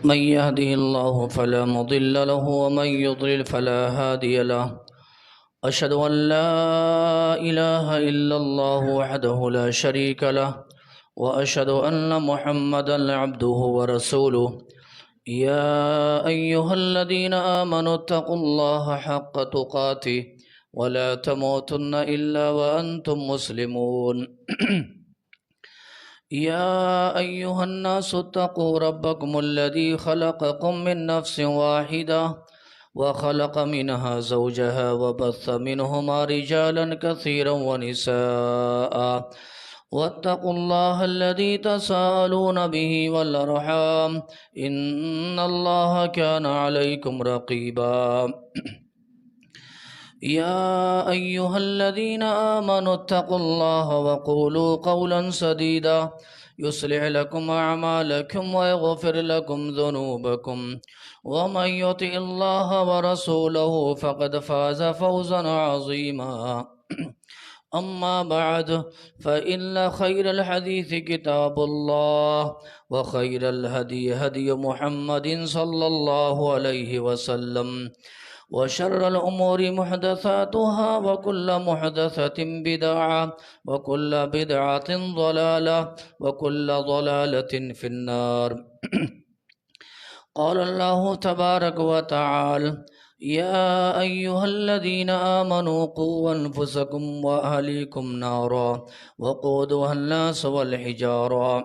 من يهده الله فلا مضل له ومن يضلل فلا هادي له. أشهد أن لا إله إلا الله وحده لا شريك له، وأشهد أن محمدا عبده ورسوله. يا أيها الذين آمنوا اتقوا الله حق تقاته ولا تموتن إلا وأنتم مسلمون. يا أيها الناس اتقوا ربكم الذي خلقكم من نفس واحدة وخلق منها زوجها وبث منهما رجالا كثيرا ونساء، واتقوا الله الذي تساءلون به والأرحام إن الله كان عليكم رقيبا. يا أيها الذين آمنوا اتقوا الله وقولوا قولا سديدا يصلح لكم أعمالكم ويغفر لكم ذنوبكم، ومن يطع الله ورسوله فقد فاز فوزا عظيما. أما بعد، فإن خير الحديث كتاب الله، وخير الهدي هدي محمد صلى الله عليه وسلم، وشر الأمور محدثاتها، وكل محدثة بدعة، وكل بدعة ضلالة، وكل ضلالة في النار. قال الله تبارك وتعالى: يا أيها الذين آمنوا قوا أنفسكم وأهليكم نارا وقودها الناس والحجارة.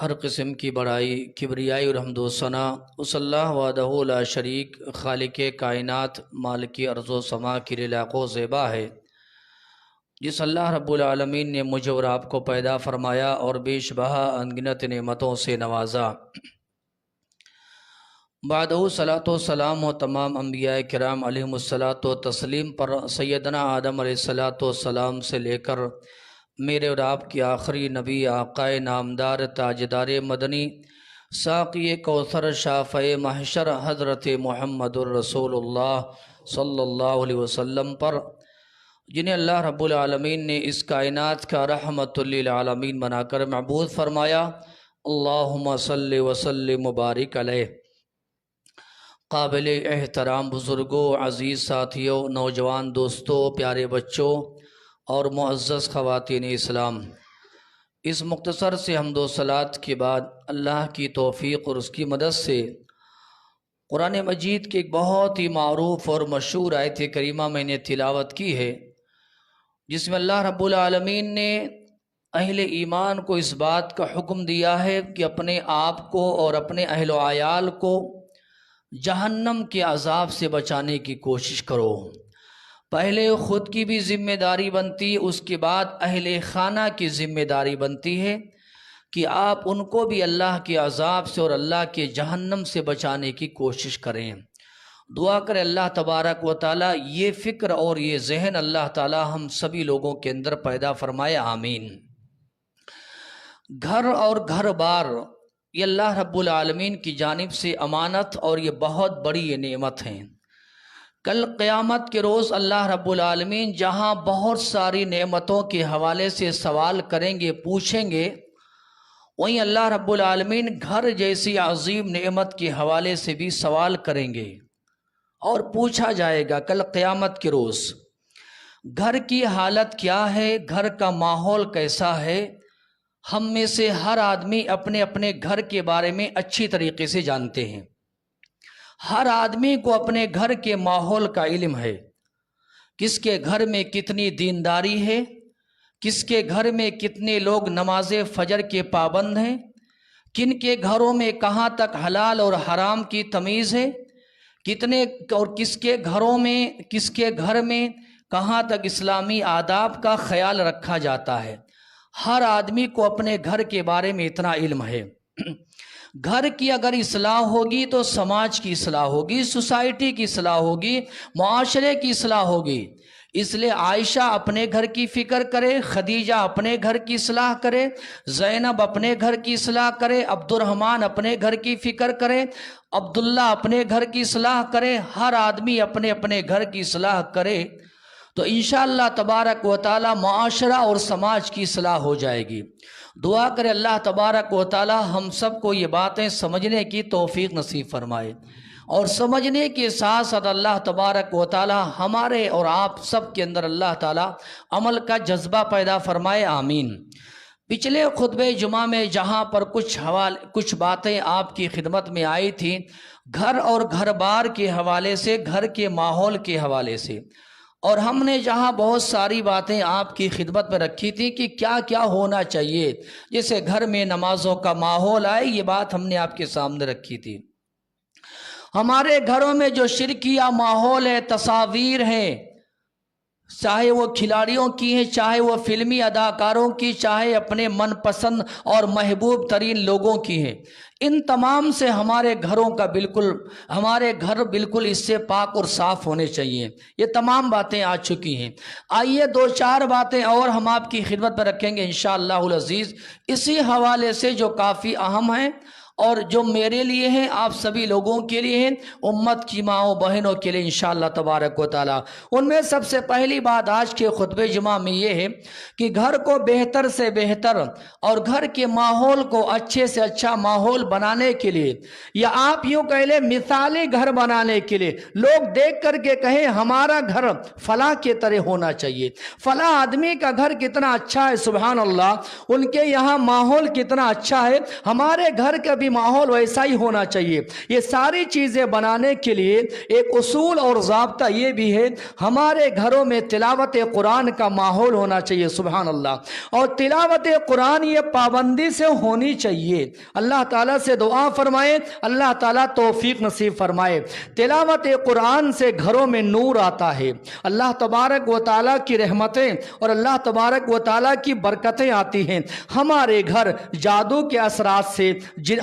ہر قسم کی بڑائی، کبریائی اور حمد و ثنا اس اللہ وحدہ لا شریک، خالق کائنات، مالک ارض و سما کی لاق و زیبا ہے، جس اللہ رب العالمین نے مجھے اور آپ کو پیدا فرمایا اور بیش بہا انگنت نعمتوں سے نوازا۔ بعدہ صلاۃ و سلام و تمام انبیاء کرام علیہم الصلاۃ و تسلیم پر سیدنا آدم علیہ الصلاۃ والسلام سے لے کر میرے اور آپ کی آخری نبی آقائے نامدار تاجدار مدنی ساقی کوثر شافع محشر حضرت محمد الرسول اللہ صلی اللہ علیہ وسلم پر، جنہیں اللہ رب العالمین نے اس کائنات کا رحمت للعالمین بنا کر مبعوث فرمایا۔ اللہم صلی وسلم مبارک علیہ۔ قابل احترام بزرگوں، عزیز ساتھیوں، نوجوان دوستوں، پیارے بچوں اور معزز خواتین اسلام، اس مختصر سے حمد و صلات کے بعد اللہ کی توفیق اور اس کی مدد سے قرآن مجید کی ایک بہت ہی معروف اور مشہور آیت کریمہ میں نے تلاوت کی ہے، جس میں اللہ رب العالمین نے اہل ایمان کو اس بات کا حکم دیا ہے کہ اپنے آپ کو اور اپنے اہل و عیال کو جہنم کے عذاب سے بچانے کی کوشش کرو۔ پہلے خود کی بھی ذمہ داری بنتی، اس کے بعد اہل خانہ کی ذمہ داری بنتی ہے کہ آپ ان کو بھی اللہ کے عذاب سے اور اللہ کے جہنم سے بچانے کی کوشش کریں۔ دعا کریں اللہ تبارک و تعالی یہ فکر اور یہ ذہن اللہ تعالی ہم سبھی لوگوں کے اندر پیدا فرمائے، آمین۔ گھر اور گھر بار یہ اللہ رب العالمین کی جانب سے امانت اور یہ بہت بڑی یہ نعمت ہیں۔ کل قیامت کے روز اللہ رب العالمین جہاں بہت ساری نعمتوں کے حوالے سے سوال کریں گے، پوچھیں گے، وہیں اللہ رب العالمین گھر جیسی عظیم نعمت کے حوالے سے بھی سوال کریں گے اور پوچھا جائے گا کل قیامت کے روز گھر کی حالت کیا ہے، گھر کا ماحول کیسا ہے۔ ہم میں سے ہر آدمی اپنے اپنے گھر کے بارے میں اچھی طریقے سے جانتے ہیں۔ ہر آدمی کو اپنے گھر کے ماحول کا علم ہے، کس کے گھر میں کتنی دینداری ہے، کس کے گھر میں کتنے لوگ نماز فجر کے پابند ہیں، کن کے گھروں میں کہاں تک حلال اور حرام کی تمیز ہے، کتنے اور کس کے گھر میں کہاں تک اسلامی آداب کا خیال رکھا جاتا ہے۔ ہر آدمی کو اپنے گھر کے بارے میں اتنا علم ہے۔ گھر کی اگر اصلاح ہوگی تو سماج کی اصلاح ہوگی، سوسائٹی کی اصلاح ہوگی، معاشرے کی اصلاح ہوگی۔ اس لیے عائشہ اپنے گھر کی فکر کرے، خدیجہ اپنے گھر کی اصلاح کرے، زینب اپنے گھر کی اصلاح کرے، عبد الرحمن اپنے گھر کی فکر کرے، عبداللہ اپنے گھر کی اصلاح کرے، ہر آدمی اپنے اپنے گھر کی اصلاح کرے تو انشاءاللہ تبارک و تعالی معاشرہ اور سماج کی اصلاح ہو جائے گی۔ دعا کرے اللہ تبارک و تعالی ہم سب کو یہ باتیں سمجھنے کی توفیق نصیب فرمائے، اور سمجھنے کے ساتھ ساتھ اللہ تبارک و تعالی ہمارے اور آپ سب کے اندر اللہ تعالی عمل کا جذبہ پیدا فرمائے، آمین۔ پچھلے خطبہ جمعہ میں جہاں پر کچھ باتیں آپ کی خدمت میں آئی تھیں گھر اور گھر بار کے حوالے سے، گھر کے ماحول کے حوالے سے، اور ہم نے جہاں بہت ساری باتیں آپ کی خدمت میں رکھی تھی کہ کیا کیا ہونا چاہیے جیسے گھر میں نمازوں کا ماحول آئے، یہ بات ہم نے آپ کے سامنے رکھی تھی۔ ہمارے گھروں میں جو شرکیہ ماحول ہے، تصاویر ہیں، چاہے وہ کھلاڑیوں کی ہیں، چاہے وہ فلمی اداکاروں کی، چاہے اپنے من پسند اور محبوب ترین لوگوں کی ہیں، ان تمام سے ہمارے گھر بالکل اس سے پاک اور صاف ہونے چاہیے۔ یہ تمام باتیں آ چکی ہیں۔ آئیے دو چار باتیں اور ہم آپ کی خدمت میں رکھیں گے انشاءاللہ العزیز، اسی حوالے سے جو کافی اہم ہیں اور جو میرے لیے ہیں، آپ سبھی لوگوں کے لیے ہیں، امت کی ماؤں بہنوں کے لیے انشاءاللہ تبارک و تعالی۔ ان میں سب سے پہلی بات آج کے خطبہ جمعہ میں یہ ہے کہ گھر کو بہتر سے بہتر اور گھر کے ماحول کو اچھے سے اچھا ماحول بنانے کے لیے، یا آپ یوں کہہ لیں مثالی گھر بنانے کے لیے، لوگ دیکھ کر کے کہیں ہمارا گھر فلاں کے طرح ہونا چاہیے، فلاں آدمی کا گھر کتنا اچھا ہے، سبحان اللہ، ان کے یہاں ماحول کتنا اچھا ہے، ہمارے گھر کا بھی ماحول ویسا ہی ہونا چاہیے۔ یہ ساری چیزیں بنانے کے لیے ایک اصول اور ضابطہ یہ بھی ہے، ہمارے گھروں میں تلاوت قرآن کا ماحول ہونا چاہیے، سبحان اللہ، اور تلاوت قرآن یہ پابندی سے ہونی چاہیے۔ اللہ تعالیٰ سے دعا فرمائے، اللہ تعالیٰ توفیق نصیب فرمائے۔ تلاوت قرآن سے گھروں میں نور آتا ہے، اللہ تبارک و تعالیٰ کی رحمتیں اور اللہ تبارک و تعالیٰ کی برکتیں آتی ہیں۔ ہمارے گھر جادو کے اثرات سے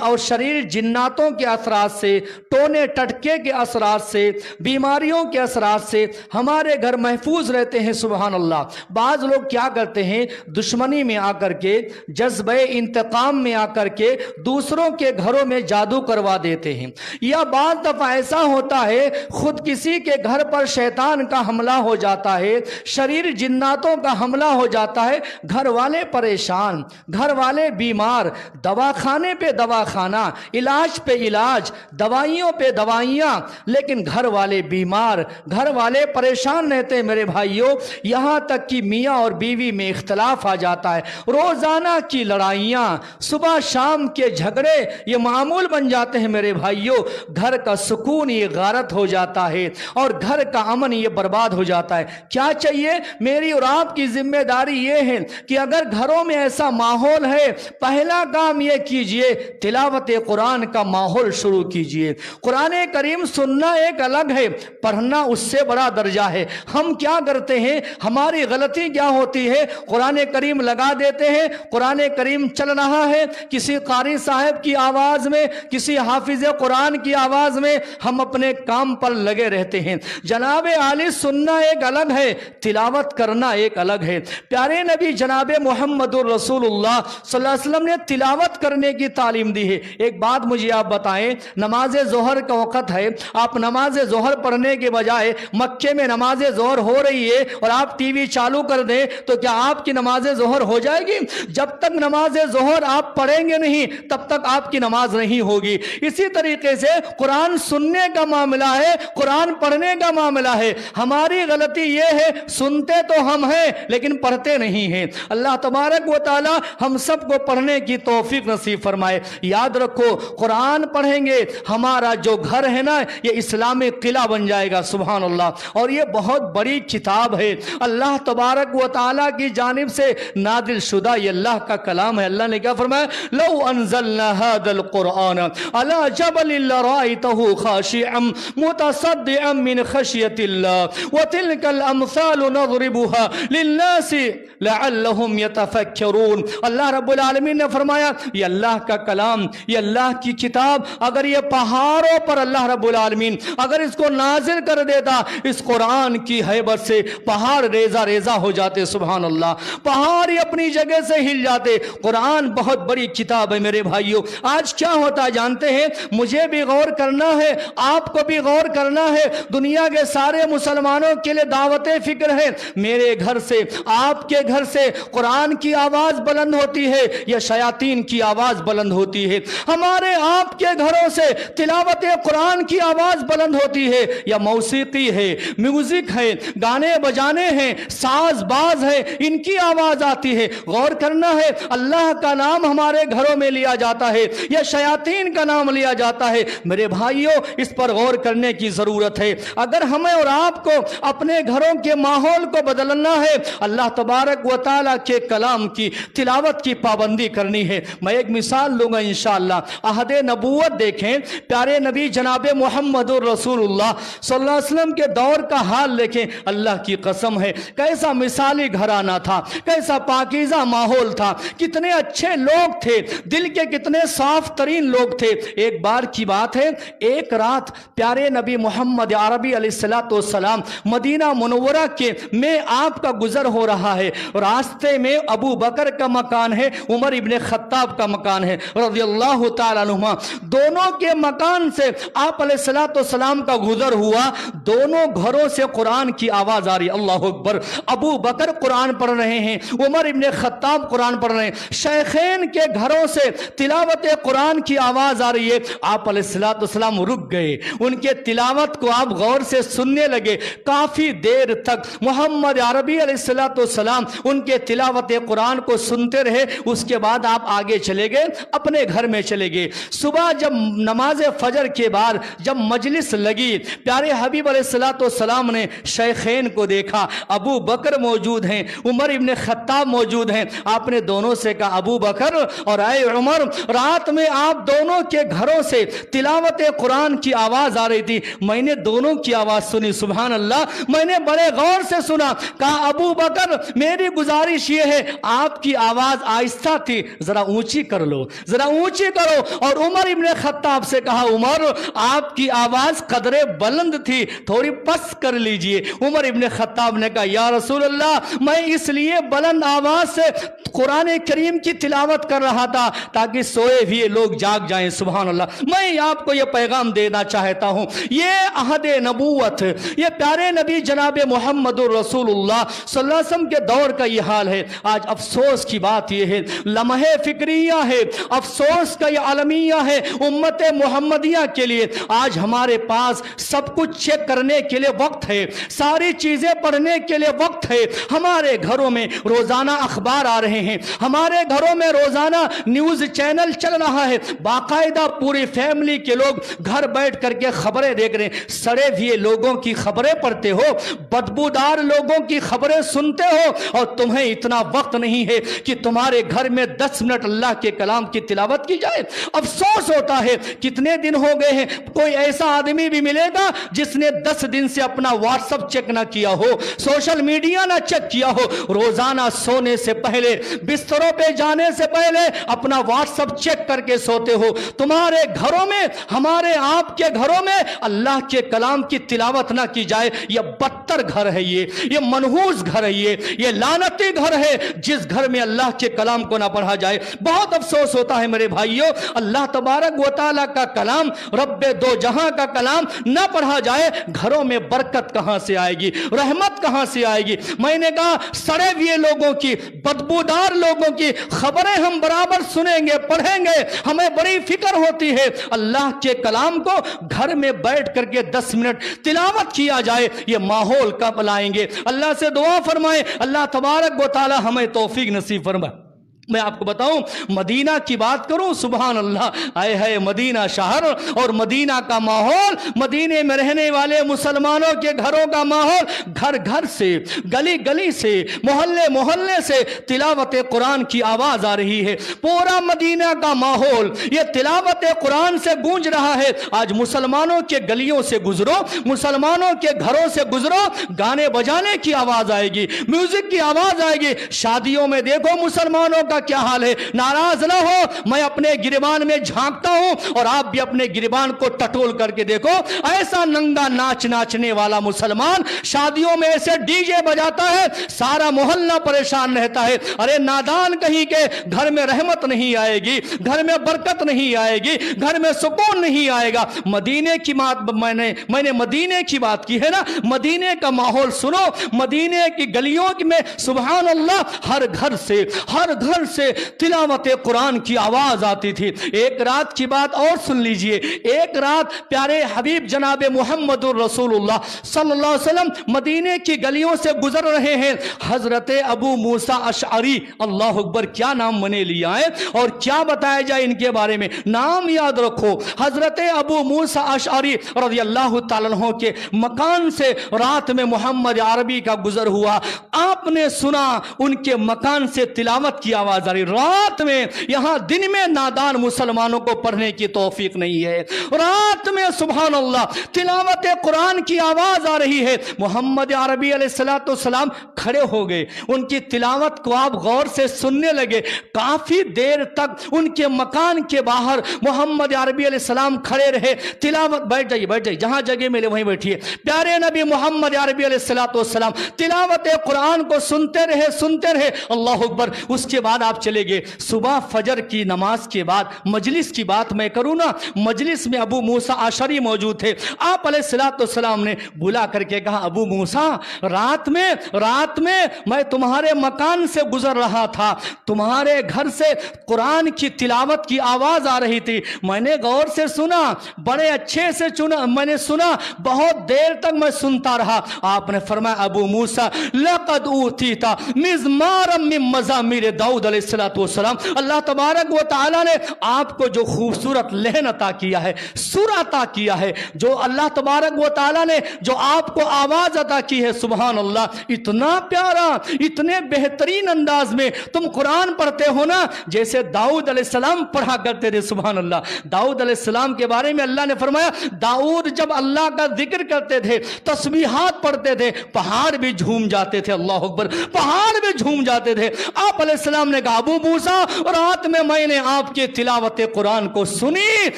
اور شریر جناتوں کے اثرات سے، ٹونے ٹٹکے کے اثرات سے، بیماریوں کے اثرات سے ہمارے گھر محفوظ رہتے ہیں، سبحان اللہ۔ بعض لوگ کیا کرتے ہیں، دشمنی میں آ کر کے، جذبہ انتقام میں آ کر کے دوسروں کے گھروں میں جادو کروا دیتے ہیں، یا بعض دفعہ ایسا ہوتا ہے خود کسی کے گھر پر شیطان کا حملہ ہو جاتا ہے، شریر جناتوں کا حملہ ہو جاتا ہے، گھر والے پریشان، گھر والے بیمار، دواخانے پہ دواخانہ، علاج پہ علاج، دوائیوں پہ دوائیاں، لیکن گھر والے بیمار، گھر والے پریشان رہتے ہیں میرے بھائیوں، یہاں تک کہ میاں اور بیوی میں اختلاف آ جاتا ہے، روزانہ کی لڑائیاں، صبح شام کے جھگڑے یہ معمول بن جاتے ہیں میرے بھائیوں، گھر کا سکون یہ غارت ہو جاتا ہے اور گھر کا امن یہ برباد ہو جاتا ہے۔ کیا چاہیے؟ میری اور آپ کی ذمہ داری یہ ہے کہ اگر گھروں میں ایسا ماحول ہے، پہلا کام یہ کیجئے، تلاوت قرآن کا ماحول شروع کیجئے۔ قرآن کریم سننا ایک الگ ہے، پڑھنا اس سے بڑا درجہ ہے۔ ہم کیا کرتے ہیں، ہماری غلطی کیا ہوتی ہے، قرآن کریم لگا دیتے ہیں، قرآن کریم چل رہا ہے، کسی قاری صاحب کی آواز میں، کسی حافظ قرآن کی آواز میں ہم اپنے کام پر لگے رہتے ہیں۔ جناب عالی سننا ایک الگ ہے، تلاوت کرنا ایک الگ ہے۔ پیارے نبی جناب محمد رسول اللہ صلی اللہ علیہ وسلم نے تلاوت کرنے کی تعلیم دی ہے۔ ایک بات مجھے آپ بتائیں، نماز ظہر کا وقت ہے، آپ نماز ظہر پڑھنے کے بجائے مکے میں نماز ظہر ہو رہی ہے اور آپ ٹی وی چالو کر دیں تو کیا آپ کی نماز ظہر ہو جائے گی؟ جب تک نماز ظہر آپ پڑھیں گے نہیں تب تک آپ کی نماز نہیں ہوگی۔ اسی طریقے سے قرآن سننے کا معاملہ ہے، قرآن پڑھنے کا معاملہ ہے۔ ہماری غلطی یہ ہے، سنتے تو ہم ہیں لیکن پڑھتے نہیں ہیں۔ اللہ تبارک و تعالی ہم سب کو پڑھنے کی توفیق نصیب فرمائے۔ یاد رکھو، قرآن پڑھیں گے ہمارا جو گھر ہے نا یہ اسلامی قلعہ بن جائے گا، سبحان اللہ، اور یہ بہت بڑی کتاب ہے، اللہ تبارک و تعالی کی جانب سے نازل شدہ یہ اللہ کا کلام ہے۔ اللہ نے کیا فرمایا؟ لو انزلنا هذا القرآن على جبل لرأيته خاشعا متصدعا من خشية الله وتلك الامثال نضربها للناس لعلهم يتفكرون۔ اللہ رب العالمین نے فرمایا یہ اللہ کا کلام یہ اللہ کی کتاب اگر یہ پہاڑوں پر اللہ رب العالمین اگر اس کو نازل کر دیتا، اس قرآن کی ہیبت سے پہاڑ ریزہ ریزہ ہو جاتے، سبحان اللہ، پہاڑ ہی اپنی جگہ سے ہل جاتے۔ قرآن بہت بڑی کتاب ہے میرے بھائیوں۔ آج کیا ہوتا جانتے ہیں؟ مجھے بھی غور کرنا ہے، آپ کو بھی غور کرنا ہے، دنیا کے سارے مسلمانوں کے لیے دعوت فکر ہے۔ میرے گھر سے، آپ کے گھر سے قرآن کی آواز بلند ہوتی ہے یا شیاطین کی آواز بلند ہوتی ہے؟ ہمارے آپ کے گھروں سے تلاوت قرآن کی آواز بلند ہوتی ہے یا موسیقی ہے، میوزک ہے، گانے بجانے ہیں، ساز باز ہے، ان کی آواز آتی ہے؟ غور کرنا ہے، اللہ کا نام ہمارے گھروں میں لیا جاتا ہے یا شیاطین کا نام لیا جاتا ہے؟ میرے بھائیوں، اس پر غور کرنے کی ضرورت ہے۔ اگر ہمیں اور آپ کو اپنے گھروں کے ماحول کو بدلنا ہے، اللہ تبارک و تعالیٰ کے کلام کی تلاوت کی پابندی کرنی ہے۔ میں ایک مثال دوں گا انشاءاللہ۔ عہد نبوت دیکھیں، پیارے نبی جناب محمد رسول اللہ صلی اللہ علیہ وسلم کے دور کا حال دیکھیں، اللہ کی قسم ہے کیسا مثالی گھرانہ تھا، کیسا پاکیزہ ماحول تھا، کتنے اچھے لوگ تھے، دل کے کتنے صاف ترین لوگ تھے۔ ایک بار کی بات ہے، ایک رات پیارے نبی محمد عربی علیہ السلام مدینہ منورہ کے میں آپ کا گزر ہو رہا ہے، راستے میں ابو بکر کا مکان ہے، عمر ابن خطاب کا مکان ہے رضی اللہ تعالیٰ عنہما، دونوں کے مکان سے آپ علیہ السلام کا گزر ہوا، دونوں گھروں سے قرآن کی آواز آ رہی، اللہ اکبر۔ ابو بکر قرآن پڑھ رہے ہیں، عمر ابن خطاب قرآن پڑھ رہے ہیں، شیخین کے گھروں سے تلاوت قرآن کی آواز آ رہی ہے۔ آپ علیہ السلام رک گئے، ان کے تلاوت کو آپ غور سے سننے لگے، کافی دیر تک محمد عربی علیہ السلام ان کے تلاوت قرآن کو سنتے رہے۔ اس کے بعد آپ آگے چلے گئے، اپنے گھر میں چلے گئے۔ صبح جب نماز فجر کے بعد جب مجلس لگی، پیارے حبیب علیہ السلام نے شیخین کو دیکھا، ابو بکر موجود ہیں، عمر ابن خطاب موجود ہیں۔ آپ نے دونوں سے کہا، ابو بکر اور اے عمر، رات میں آپ دونوں کے گھروں سے تلاوت قرآن کی آواز آ رہی تھی، میں نے دونوں کی آواز سنی، سبحان اللہ، میں نے بڑے غور سے سنا۔ کہا ابو بکر، میری گزارش یہ ہے، آپ کی آواز آہستہ تھی، ذرا اونچی کر لو، ذرا اونچی کرو۔ اور عمر ابن خطاب سے کہا، عمر آپ کی آواز قدرے بلند تھی، تھوڑی پس کر لیجئے۔ عمر ابن خطاب نے کہا، یا رسول اللہ، میں اس لیے بلند آواز سے قرآن کریم کی تلاوت کر رہا تھا تاکہ سوئے ہوئے لوگ جاگ جائیں، سبحان اللہ۔ میں آپ کو یہ پیغام دینا چاہتا ہوں، یہ عہد نبوت، یہ پیارے نبی جناب محمد رسول اللہ صلی اللہ علیہ وسلم کے دور کا یہ حال ہے۔ آج افسوس کی بات یہ ہے، لمحے فکریہ ہے، افسوس کا یہ عالمیہ ہے امت محمدیہ کے لیے۔ آج ہمارے پاس سب کچھ چیک کرنے کے لیے وقت ہے، ساری چیزیں پڑھنے کے لیے وقت ہے۔ ہمارے گھروں میں روزانہ اخبار آ رہے ہیں، ہمارے گھروں میں روزانہ نیوز چینل چل رہا ہے، باقاعدہ پوری فیملی کے لوگ گھر بیٹھ کر کے خبریں دیکھ رہے ہیں۔ سڑے ہوئے لوگوں کی خبریں پڑھتے ہو، بدبودار لوگوں کی خبریں سنتے ہو، اور تمہیں اتنا وقت نہیں ہے کہ تمہارے گھر میں 10 منٹ اللہ کے کلام کی تلاوت کی جائے۔ افسوس ہوتا ہے، کتنے دن ہو گئے ہیں، کوئی ایسا آدمی بھی ملے گا جس نے 10 دن سے اپنا واٹس ایپ چیک نہ کیا ہو، سوشل میڈیا نہ چیک کیا ہو، روزانہ سونے سے پہلے، بستروں پہ جانے سے پہلے اپنا واٹس ایپ چیک کر کے سوتے ہو۔ تمہارے گھروں میں، ہمارے آپ کے گھروں میں اللہ کے کلام کی تلاوت نہ کی جائے، یہ بدتر گھر ہے، یہ منحوس گھر ہے، یہ لعنتی گھر ہے جس گھر میں اللہ کے کلام کو نہ پڑھا جائے۔ بہت افسوس ہوتا ہے میرے بھائیوں، اللہ تبارک و تعالیٰ کا کلام، رب دو جہاں کا کلام نہ پڑھا جائے، گھروں میں برکت کہاں سے آئے گی، رحمت کہاں سے آئے گی؟ میں نے کہا، سڑے ہوئے لوگوں کی، بدبودار لوگوں کی خبریں ہم برابر سنیں گے، پڑھیں گے، ہمیں بڑی فکر ہوتی ہے۔ اللہ کے کلام کو گھر میں بیٹھ کر کے 10 منٹ تلاوت کیا جائے، یہ ماحول کب لائیں گے؟ اللہ سے دعا فرمائیں، اللہ تبارک و تعالی ہمیں توفیق نصیب فرمائے۔ میں آپ کو بتاؤں، مدینہ کی بات کروں، سبحان اللہ، آئے ہے مدینہ شہر اور مدینہ کا ماحول، مدینے میں رہنے والے مسلمانوں کے گھروں کا ماحول، گھر گھر سے، گلی گلی سے، محلے محلے سے تلاوت قرآن کی آواز آ رہی ہے۔ پورا مدینہ کا ماحول یہ تلاوت قرآن سے گونج رہا ہے۔ آج مسلمانوں کے گلیوں سے گزرو، مسلمانوں کے گھروں سے گزرو، گانے بجانے کی آواز آئے گی، میوزک کی آواز آئے گی۔ شادیوں میں دیکھو مسلمانوں کا کا کیا حال ہے. ناراض نہ ہو, میں اپنے گریبان میں جھانکتا ہوں اور آپ بھی اپنے گریبان کو ٹٹول کر کے دیکھو. ایسا ننگا ناچ ناچنے والا مسلمان شادیوں میں ایسے ڈی جے بجاتا ہے, سارا محلہ پریشان رہتا ہے. ارے نادان کہیں کے, گھر میں رحمت نہیں آئے گی, گھر میں برکت نہیں آئے گی, گھر میں سکون نہیں آئے گا. مدینے کی بات میں نے مدینے کی بات کی ہے نا. مدینے کا ماحول سنو, مدینے کی گلیوں میں سبحان اللہ ہر گھر سے تلاوت قرآن کی آواز آتی تھی. ایک رات کی بات اور سن لیجئے. ایک رات پیارے حبیب جناب محمد الرسول اللہ صلی اللہ علیہ وسلم مدینے کی گلیوں سے گزر رہے ہیں. حضرت ابو موسیٰ اشعری, اللہ اکبر, کیا نام میں نے لیا ہے اور کیا بتایا جائے ان کے بارے میں, نام یاد رکھو. حضرت ابو موسیٰ اشعری رضی اللہ تعالیٰ عنہ کے مکان سے رات میں محمد عربی کا گزر ہوا. آپ نے سنا ان کے مکان سے تلاوت کی آواز آ رہی. رات میں, یہاں دن میں نادان مسلمانوں کو پڑھنے کی توفیق نہیں ہے, رات میں سبحان اللہ تلاوت قرآن کی آواز آ رہی ہے. محمد عربی علیہ السلام کھڑے ہو گئے, ان کی تلاوت کو آپ غور سے سننے لگے. کافی دیر تک ان کے مکان کے باہر محمد عربی علیہ السلام کھڑے رہے. تلاوت, بیٹھ جائیے, جہاں جگہ ملے وہیں بیٹھیے. پیارے نبی محمد عربی علیہ السلام تلاوت قرآن کو سنتے رہے. اللہ اکبر. اس کے بعد آپ چلے گئے. صبح فجر کی نماز کے بعد مجلس کی بات میں کروں نا, مجلس میں ابو موسیٰ اشعری موجود تھے. آپ علیہ السلام نے بلا کر کے کہا, ابو موسیٰ, رات میں میں تمہارے مکان سے گزر رہا تھا, تمہارے گھر سے قرآن کی تلاوت کی آواز آ رہی تھی. میں نے غور سے سنا, بڑے اچھے سے میں نے سنا, بہت دیر تک میں سنتا رہا. آپ نے فرمایا, ابو موسیٰ لقد اوتیت مزمارا من مزامیر داؤد علیہ السلام. اللہ تبارک و تعالی نے آپ کو جو خوبصورت لہن عطا کیا ہے, سر عطا کیا ہے, جو اللہ تبارک و تعالی نے جو آپ کو آواز عطا کی ہے, سبحان اللہ, اتنا پیارا, اتنے بہترین انداز میں تم قرآن پڑھتے ہو نا, جیسے داؤد علیہ السلام پڑھا کرتے تھے. سبحان اللہ. داؤد علیہ السلام کے بارے میں اللہ نے فرمایا, داؤد جب اللہ کا ذکر کرتے تھے, تسبیحات پڑھتے تھے, پہاڑ بھی جھوم جاتے تھے. اللہ اکبر, پہاڑ بھی جھوم جاتے تھے. آپ علیہ السلام نے کہا, ابو موسیٰ, رات میں نے آپ کے تلاوت قرآن کو سنی,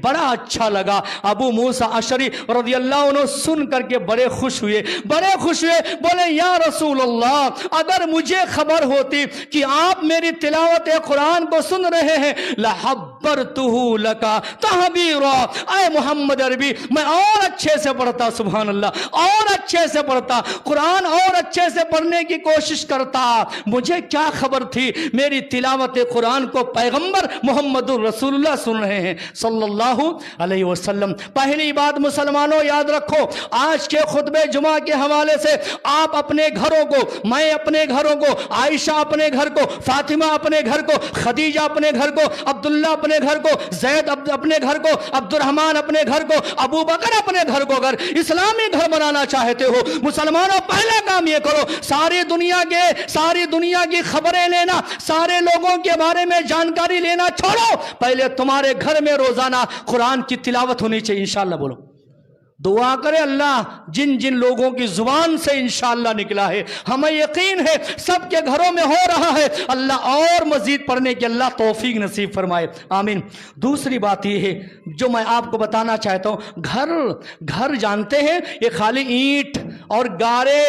بڑا اچھا لگا. ابو موسیٰ اشعری رضی اللہ عنہ سن کر کے بڑے خوش ہوئے. بولے, یا رسول اللہ, اگر مجھے خبر ہوتی کہ آپ میری تلاوت قرآن کو سن رہے ہیں, لحبرتہ لکا تحبیرا, اے محمد عربی, میں اور اچھے سے پڑھتا. سبحان اللہ, اور اچھے سے پڑھتا, قرآن اور اچھے سے پڑھنے کی کوشش کرتا. مجھے کیا خبر تھی, میری تلاوت قرآن کو پیغمبر محمد الرسول اللہ سن رہے ہیں صلی اللہ علیہ وسلم. پہلی بات مسلمانوں یاد رکھو, آج کے خطبے جمعہ کے حوالے سے آپ اپنے گھروں کو, میں اپنے گھروں کو, عائشہ اپنے گھر کو, فاطمہ اپنے گھر کو, خدیجہ اپنے گھر کو, عبداللہ اپنے گھر کو, زید اپنے گھر کو, عبد الرحمن اپنے گھر کو, ابو بکر اپنے گھر کو, اگر اسلامی گھر بنانا چاہتے ہو مسلمانوں, پہلا کام یہ کرو, ساری دنیا کی خبریں لینا, سارے لوگوں کے بارے میں جانکاری لینا چھوڑو. پہلے تمہارے گھر میں روزانہ قرآن کی تلاوت ہونی چاہیے. انشاءاللہ بولو, دعا کرے اللہ جن لوگوں کی زبان سے انشاءاللہ نکلا ہے, ہمیں یقین ہے سب کے گھروں میں ہو رہا ہے. اللہ اور مزید پڑھنے کی اللہ توفیق نصیب فرمائے, آمین. دوسری بات یہ ہے جو میں آپ کو بتانا چاہتا ہوں, گھر جانتے ہیں یہ خالی اینٹ اور گارے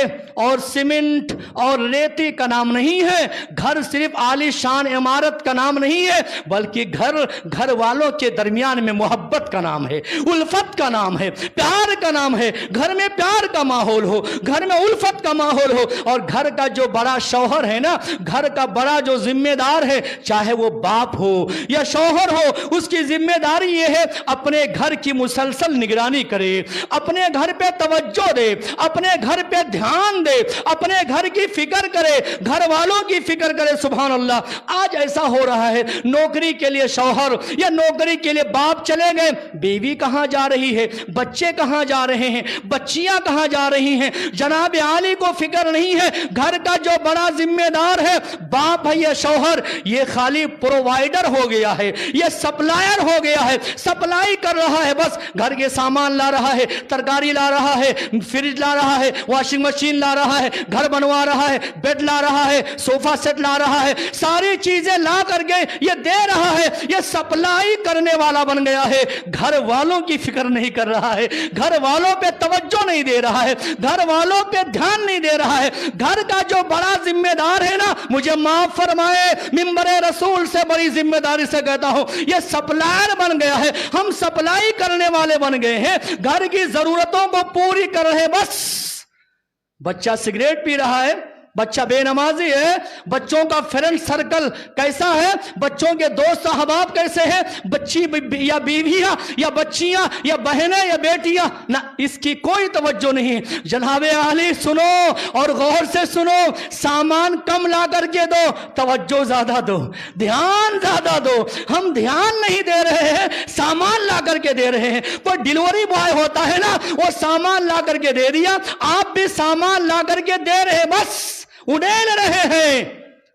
اور سیمنٹ اور ریتی کا نام نہیں ہے. گھر صرف عالی شان عمارت کا نام نہیں ہے, بلکہ گھر والوں کے درمیان میں محبت کا نام ہے, الفت کا نام ہے, پیار کا نام ہے. گھر میں پیار کا ماحول ہو, گھر میں الفت کا ماحول ہو, اور گھر کا جو بڑا شوہر ہے نا, گھر کا بڑا جو ذمہ دار ہے, چاہے وہ باپ ہو یا شوہر ہو, اس کی ذمہ داری یہ ہے اپنے گھر کی مسلسل نگرانی کرے, اپنے گھر پہ توجہ دے, اپنے گھر پہ دھیان دے, اپنے گھر کی فکر کرے, گھر والوں کی فکر کرے. سبحان اللہ. آج ایسا ہو رہا ہے, نوکری کے لیے شوہر یا نوکری کے لیے باپ چلے گئے, بیوی کہاں جا رہی ہے, بچے کہاں کہاں جا رہے ہیں، بچیاں کہاں جا رہی ہیں، جناب عالی کو فکر نہیں ہے۔ گھر کا جو بڑا ذمہ دار ہے باپ ہے یا شوہر، یہ خالی پرووائیڈر ہو گیا ہے، یہ سپلائر ہو گیا ہے، سپلائی کر رہا ہے، بس گھر کے سامان لا رہا ہے، ترکاری لا رہا ہے، فریج لا رہا ہے، واشنگ مشین لا رہا ہے، گھر بنوا رہا ہے، بیڈ لا رہا ہے، صوفہ سیٹ لا رہا ہے، ساری چیزیں لا کر کے یہ دے رہا ہے، یہ سپلائی کرنے والا بن گیا ہے، گھر والوں کی فکر نہیں کر رہا ہے، گھر والوں پہ توجہ نہیں دے رہا ہے، گھر والوں پہ دھیان نہیں دے رہا ہے۔ گھر کا جو بڑا ذمہ دار ہے نا، مجھے معاف فرمائے، منبر رسول سے بڑی ذمہ داری سے کہتا ہوں، یہ سپلائر بن گیا ہے، ہم سپلائی کرنے والے بن گئے ہیں، گھر کی ضرورتوں کو پوری کر رہے ہیں۔ بس بچہ سگریٹ پی رہا ہے، بچہ بے نمازی ہے، بچوں کا فرینڈ سرکل کیسا ہے، بچوں کے دوست احباب کیسے ہیں، بچی یا بیویاں یا بچیاں یا بہنیں یا بیٹیاں، نہ اس کی کوئی توجہ نہیں ہے۔ جناب عالی سنو اور غور سے سنو، سامان کم لا کر کے دو، توجہ زیادہ دو، دھیان زیادہ دو۔ ہم دھیان نہیں دے رہے ہیں، سامان لا کر کے دے رہے ہیں۔ کوئی ڈیلیوری بوائے ہوتا ہے نا، وہ سامان لا کر کے دے دیا، آپ بھی سامان لا کر کے دے رہے، بس اڑیل رہے ہیں،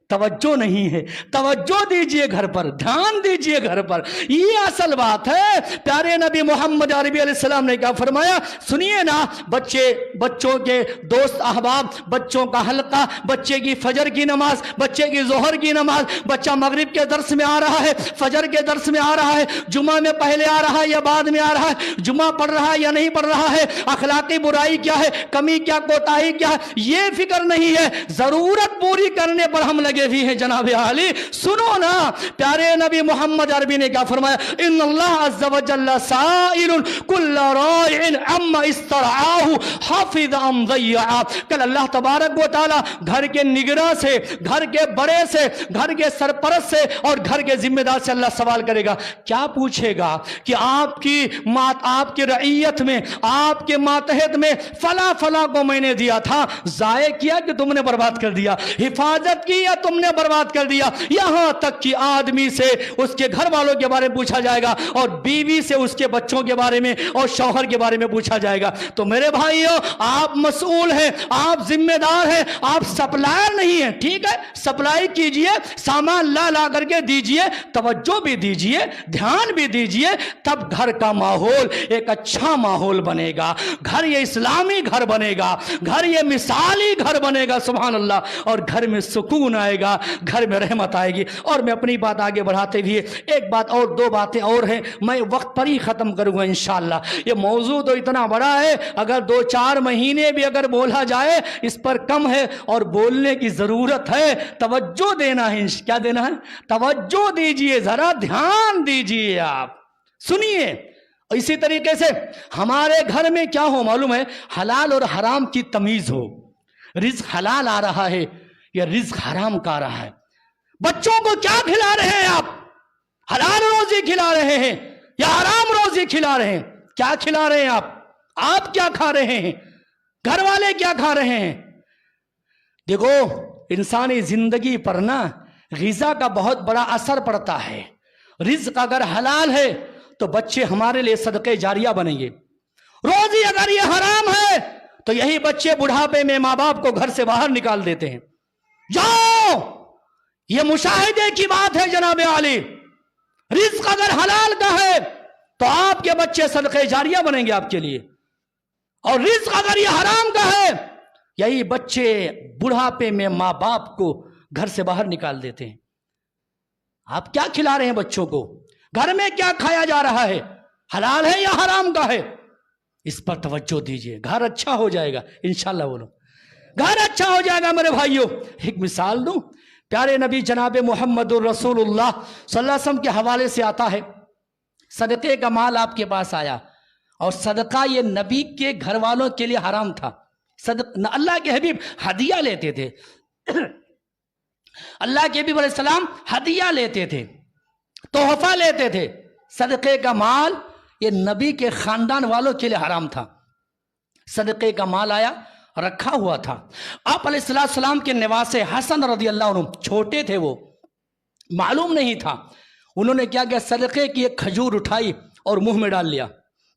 توجہ نہیں ہے۔ توجہ دیجئے گھر پر، دھیان دیجئے گھر پر، یہ اصل بات ہے۔ پیارے نبی محمد عربی علیہ السلام نے کیا فرمایا، سنیے نا، بچوں کے دوست احباب، بچوں کا حلقہ، بچے کی فجر کی نماز، بچے کی ظہر کی نماز، بچہ مغرب کے درس میں آ رہا ہے، فجر کے درس میں آ رہا ہے، جمعہ میں پہلے آ رہا ہے یا بعد میں آ رہا ہے، جمعہ پڑھ رہا ہے یا نہیں پڑھ رہا ہے، اخلاقی برائی کیا ہے، کمی کیا، کوتاہی کیا ہے، یہ فکر نہیں ہے۔ ضرورت پوری کرنے پر ہم لگے بھی ہیں۔ جناب عالی سنو نا، پیارے نبی محمد عربی نے کیا فرمایا، ان اللہ عز و جل سائل کل راع عما استرعاہ حافظ ام ضیعا۔ کل اللہ تبارک و تعالی گھر کے نگراں سے، گھر کے بڑے سے، گھر کے سرپرست سے اور گھر کے ذمہ دار سے اللہ سوال کرے گا۔ کیا پوچھے گا کہ آپ کی رعیت میں، آپ کے ماتحت میں فلاں فلاں کو میں نے دیا تھا، ضائع کیا کہ تم نے برباد کر دیا، حفاظت کی یا تم نے برباد کر دیا۔ یہاں تک کہ آدمی سے اس کے گھر والوں کے بارے میں پوچھا جائے گا، اور بیوی سے اس کے بچوں کے بارے میں اور شوہر کے بارے میں پوچھا جائے گا۔ تو میرے بھائیوں، آپ مسئول ہیں، آپ ذمہ دار ہیں، آپ سپلائر نہیں ہیں، ٹھیک ہے؟ سپلائی کیجئے، سامان لا کر کے دیجئے، توجہ بھی دیجئے، دھیان بھی دیجئے، تب گھر کا ماحول ایک اچھا ماحول بنے گا، گھر یہ اسلامی گھر بنے گا، گھر یہ مثالی گھر بنے گا، سبحان اللہ، اور گھر میں سکون آئے گا، گھر میں رحمت آئے گی۔ اور میں اپنی بات آگے بڑھاتے ہوئے ایک بات اور، دو باتیں اور ہیں، میں وقت پر ہی ختم کروں گا انشاءاللہ۔ یہ موضوع تو اتنا بڑا ہے، اگر 2-4 مہینے بھی اگر بولا جائے اس پر کم ہے، اور بولنے کی ضرورت ہے، توجہ دینا ہے۔ کیا دینا ہے؟ توجہ دیجئے، ذرا دھیان دیجئے، آپ سنیے۔ اسی طریقے سے ہمارے گھر میں کیا ہو معلوم ہے، حلال اور حرام کی تمیز ہو۔ رزق حلال آ رہا ہے یا رزق حرام کا آ رہا ہے، بچوں کو کیا کھلا رہے ہیں آپ، حلال روزی کھلا رہے ہیں یا حرام روزی کھلا رہے ہیں؟ کیا کھلا رہے ہیں آپ کیا کھا رہے ہیں، گھر والے کیا کھا رہے ہیں؟ دیکھو، انسانی زندگی پر نا غذا کا بہت بڑا اثر پڑتا ہے۔ رزق اگر حلال ہے تو بچے ہمارے لیے صدقے جاریہ بنیں گے، روزی اگر یہ حرام ہے تو یہی بچے بڑھاپے میں ماں باپ کو گھر سے باہر نکال دیتے ہیں۔ جاؤ، یہ مشاہدے کی بات ہے جناب عالی۔ رزق اگر حلال کا ہے تو آپ کے بچے صدقے جاریہ بنیں گے آپ کے لیے، اور رزق اگر یہ حرام کا ہے، یہی بچے بڑھاپے میں ماں باپ کو گھر سے باہر نکال دیتے ہیں۔ آپ کیا کھلا رہے ہیں بچوں کو، گھر میں کیا کھایا جا رہا ہے، حلال ہے یا حرام کا ہے؟ اس پر توجہ دیجئے، گھر اچھا ہو جائے گا انشاءاللہ۔ بولو، گھر اچھا ہو جائے گا میرے بھائیوں۔ ایک مثال دوں، پیارے نبی جناب محمد الرسول اللہ صلی اللہ علیہ وسلم کے حوالے سے آتا ہے، صدقے کا مال آپ کے پاس آیا، اور صدقہ یہ نبی کے گھر والوں کے لیے حرام تھا۔ اللہ کے حبیب ہدیہ لیتے تھے، اللہ کے حبیب علیہ السلام ہدیہ لیتے تھے، تحفہ لیتے تھے۔ صدقے کا مال یہ نبی کے خاندان والوں کے لیے حرام تھا۔ صدقے کا مال آیا، رکھا ہوا تھا، آپ علیہ السلام کے نواسے حسن رضی اللہ عنہ، چھوٹے تھے وہ، معلوم نہیں تھا، انہوں نے کیا کیا، صدقے کی ایک کھجور اٹھائی اور منہ میں ڈال لیا،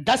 10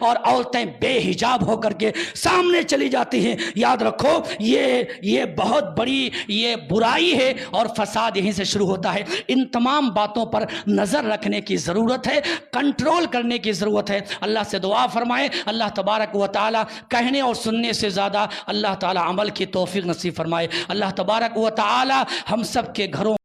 اور عورتیں بے حجاب ہو کر کے سامنے چلی جاتی ہیں. یاد رکھو یہ بہت بڑی یہ برائی ہے اور فساد یہیں سے شروع ہوتا ہے. ان تمام باتوں پر نظر رکھنے کی ضرورت ہے, کنٹرول کرنے کی ضرورت ہے. اللہ سے دعا فرمائے اللہ تبارک و تعالی کہنے اور سننے سے زیادہ اللہ تعالی عمل کی توفیق نصیب فرمائے. اللہ تبارک و تعالی ہم سب کے گھروں